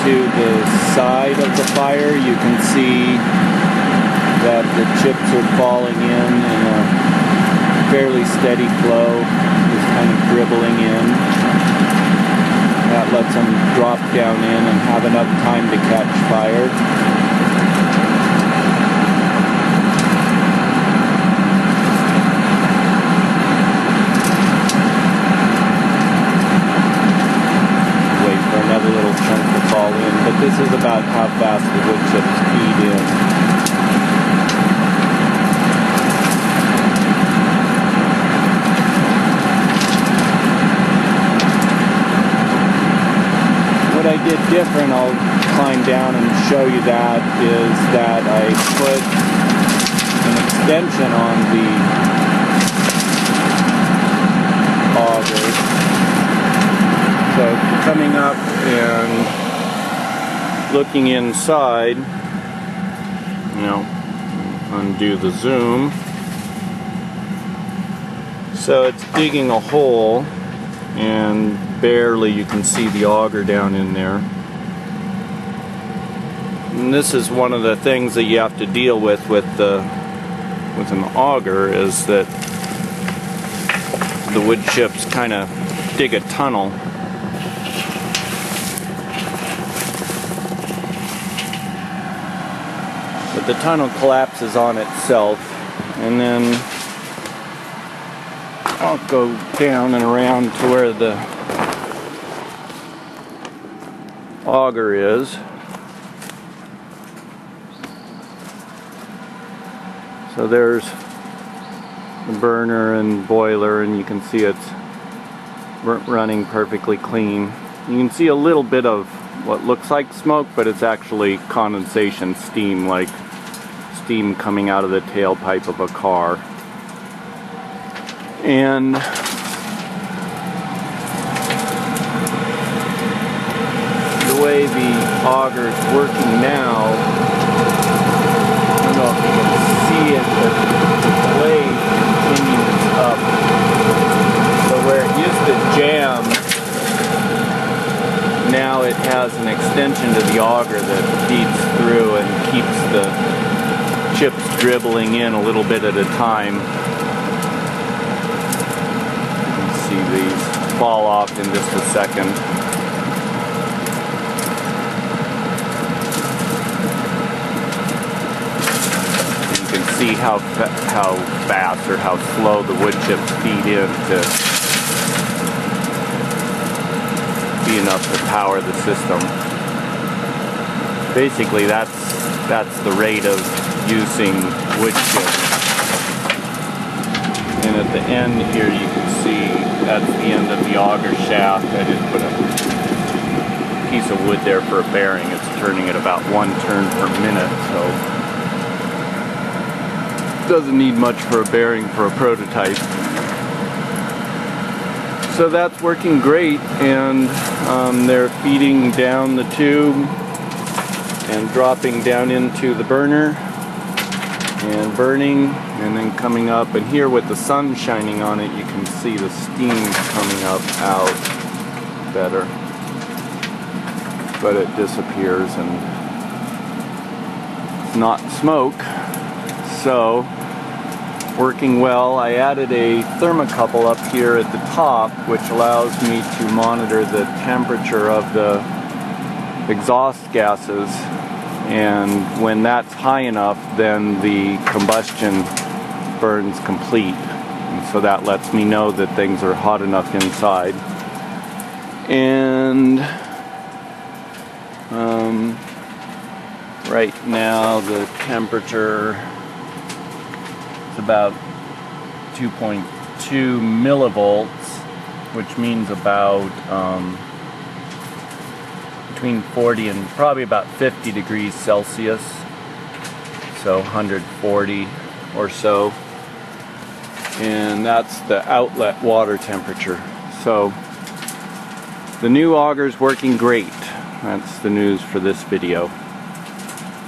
to the side of the fire, you can see that the chips are falling in a fairly steady flow, just kind of dribbling in. That lets them drop down in and have enough time to catch fire. Wait for another little chunk to fall in, but this is about how fast the wood chips feed in. What I did different, I'll climb down and show you that, is that I put an extension on the auger. So coming up and looking inside, undo the zoom. So it's digging a hole, and barely you can see the auger down in there. And this is one of the things that you have to deal with an auger, is that the wood chips kind of dig a tunnel. But the tunnel collapses on itself, and then I'll go down and around to where the auger is. So there's the burner and boiler, and you can see it's running perfectly clean. You can see a little bit of what looks like smoke, but it's actually condensation steam, like steam coming out of the tailpipe of a car. And the way the auger is working now, I don't know if you can see it, but the blade continues up. So where it used to jam, now it has an extension to the auger that feeds through and keeps the chips dribbling in a little bit at a time. See these fall off in just a second. You can see how fast or how slow the wood chips feed in to be enough to power the system. Basically, that's the rate of using wood chips. And at the end here, you can see that's the end of the auger shaft. I just put a piece of wood there for a bearing. It's turning at about 1 turn per minute, so it doesn't need much for a bearing for a prototype. So that's working great, and they're feeding down the tube and dropping down into the burner and burning, and then coming up, and here with the sun shining on it, you can see the steam coming up out better, but it disappears and it's not smoke. So working well. I added a thermocouple up here at the top, which allows me to monitor the temperature of the exhaust gases. And when that's high enough, then the combustion burns complete. And so that lets me know that things are hot enough inside. And right now the temperature is about 2.2 millivolts, which means about between 40 and probably about 50 degrees Celsius, so 140 or so, and that's the outlet water temperature. So the new auger is working great. That's the news for this video.